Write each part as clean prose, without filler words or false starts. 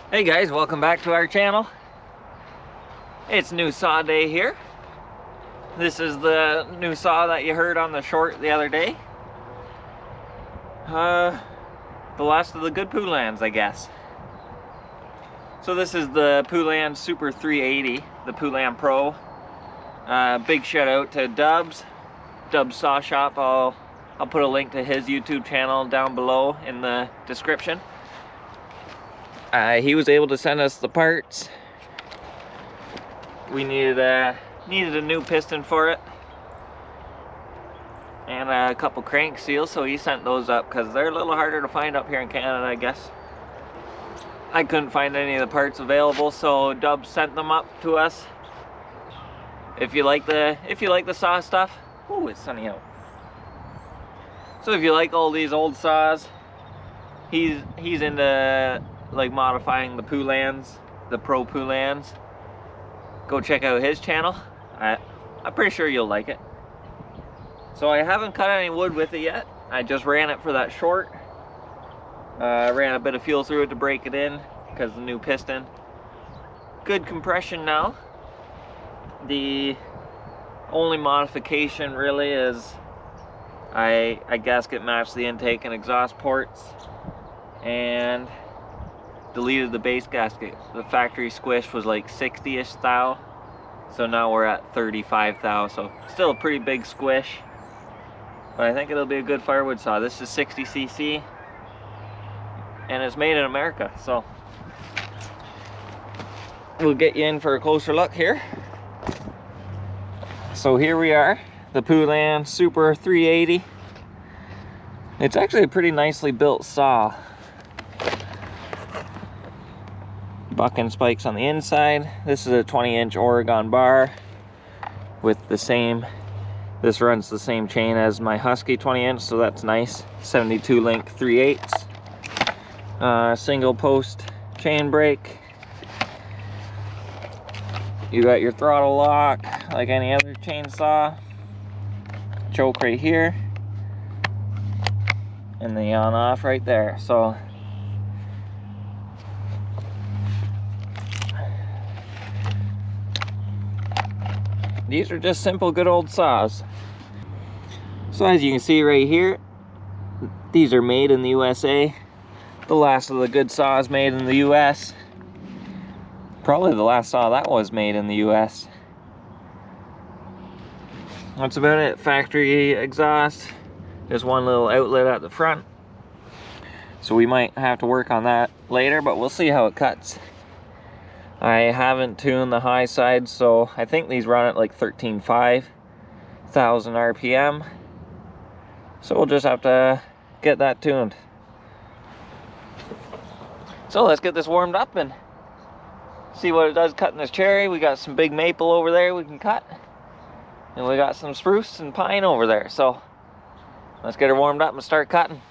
Hey guys, welcome back to our channel. It's new saw day here. This is the new saw that you heard on the short the other day. The last of the good Poulans, I guess. So this is the Poulan Super 380, the Poulan Pro. Big shout out to Dubs Saw Shop. I'll put a link to his YouTube channel down below in the description. He was able to send us the parts. We needed a new piston for it and a couple crank seals, so he sent those up because they're a little harder to find up here in Canada, I guess. I couldn't find any of the parts available, so Dubs sent them up to us. If you like the saw stuff, ooh, it's sunny out. So if you like all these old saws, he's into like modifying the Poulans, the Pro Poulans. Go check out his channel. I'm pretty sure you'll like it. So I haven't cut any wood with it yet. I just ran it for that short. Ran a bit of fuel through it to break it in because of the new piston. Good compression now. The only modification really is I gasket matched the intake and exhaust ports and deleted the base gasket. The factory squish was like 60-ish thou, so now we're at 35 thou, so still a pretty big squish, but I think it'll be a good firewood saw. This is 60cc and it's made in America, so we'll get you in for a closer look here. So here we are, the Poulan Super 380. It's actually a pretty nicely built saw. Bucking spikes on the inside. This is a 20-inch Oregon bar with the same, this runs the same chain as my Husky 20-inch, so that's nice. 72 link 3/8. Single post chain brake. You got your throttle lock like any other chainsaw. Choke right here. And the on off right there. So these are just simple good old saws. So as you can see right here, these are made in the USA. The last of the good saws made in the US. Probably the last saw that was made in the US. That's about it. Factory exhaust. There's one little outlet at the front. So we might have to work on that later, but we'll see how it cuts. I haven't tuned the high side, so I think these run at like 13,500 RPM. So we'll just have to get that tuned. So let's get this warmed up and see what it does cutting this cherry. We got some big maple over there we can cut. And we got some spruce and pine over there. So let's get her warmed up and start cutting.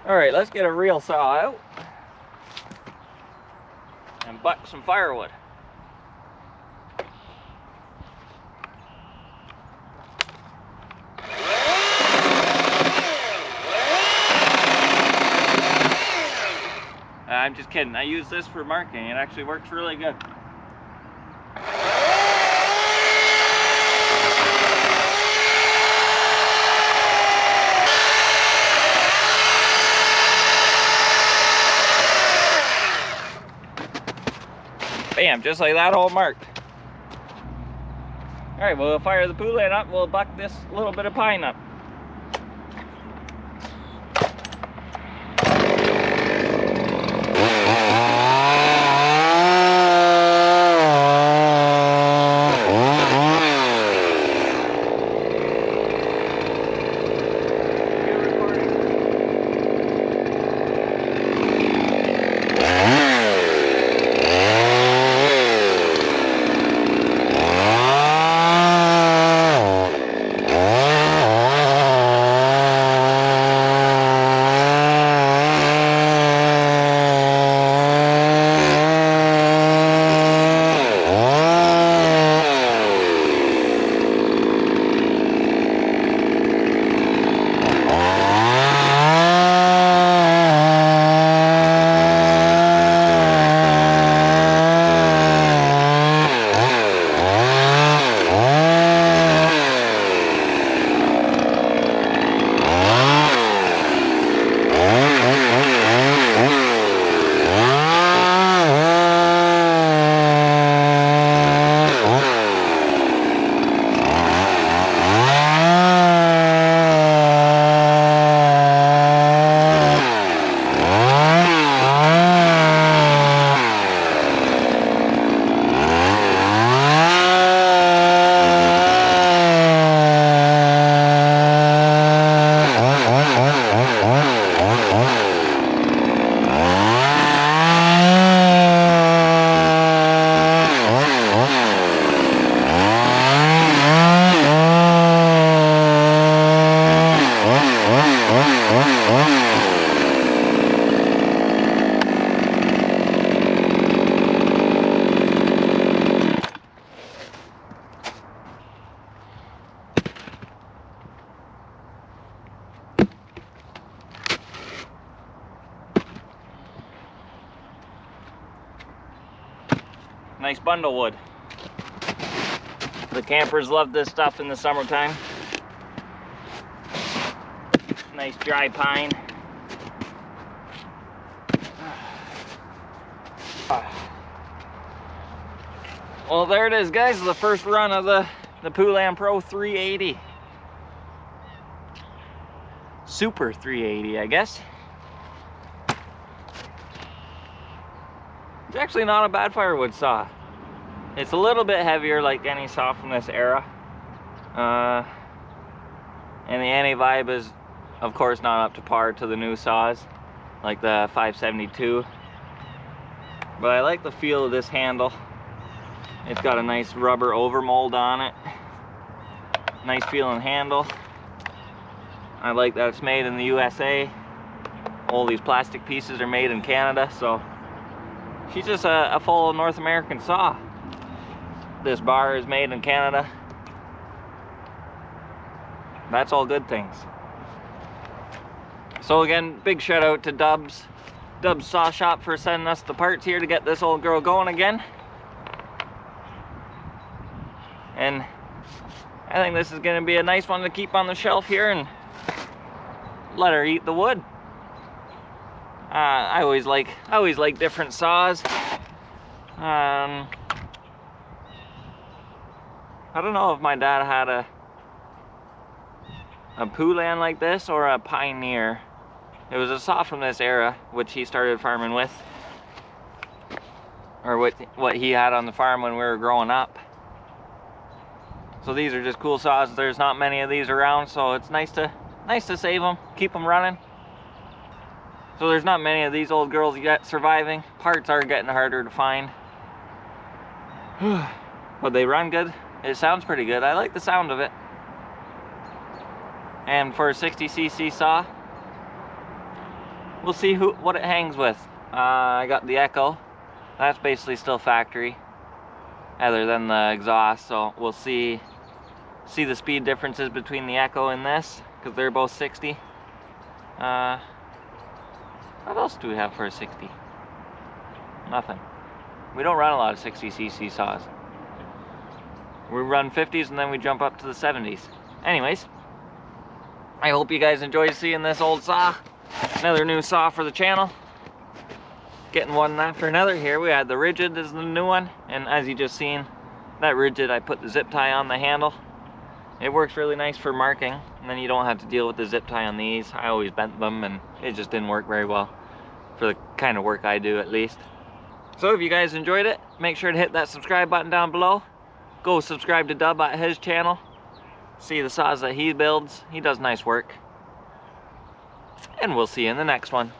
Alright, let's get a real saw out and buck some firewood. I'm just kidding, I use this for marking. It actually works really good. Bam, just like that, all marked. Alright, we'll fire the Poulan up, we'll buck this little bit of pine up. Nice bundle wood. The campers love this stuff in the summertime. Nice dry pine. Well, there it is, guys. The first run of the Poulan Pro 380. Super 380, I guess. It's actually not a bad firewood saw. It's a little bit heavier like any saw from this era. And the anti-vibe is, of course, not up to par to the new saws, like the 572. But I like the feel of this handle. It's got a nice rubber overmold on it. Nice feeling handle. I like that it's made in the USA. All these plastic pieces are made in Canada, so she's just a full North American saw. This bar is made in Canada. That's all good things. So again, big shout out to Dub's Saw Shop for sending us the parts here to get this old girl going again. And I think this is going to be a nice one to keep on the shelf here and let her eat the wood. I always like different saws. I don't know if my dad had a Poulan like this or a Pioneer. It was a saw from this era, which he started farming with, or what he had on the farm when we were growing up. So these are just cool saws. There's not many of these around, so it's nice to save them, keep them running. So there's not many of these old girls yet surviving. Parts are getting harder to find. But they run good. It sounds pretty good. I like the sound of it. And for a 60cc saw, we'll see what it hangs with. I got the Echo. That's basically still factory, other than the exhaust. So we'll see the speed differences between the Echo and this, because they're both 60. What else do we have for a 60? Nothing. We don't run a lot of 60cc saws. We run 50s and then we jump up to the 70s. Anyways, I hope you guys enjoyed seeing this old saw. Another new saw for the channel. Getting one after another here. We had the Rigid is the new one, and as you just seen, that Rigid, I put the zip tie on the handle. It works really nice for marking, and then you don't have to deal with the zip tie on these. I always bent them and it just didn't work very well for the kind of work I do, at least. So if you guys enjoyed it, make sure to hit that subscribe button down below. Go subscribe to Dub at his channel. See the saws that he builds. He does nice work. And we'll see you in the next one.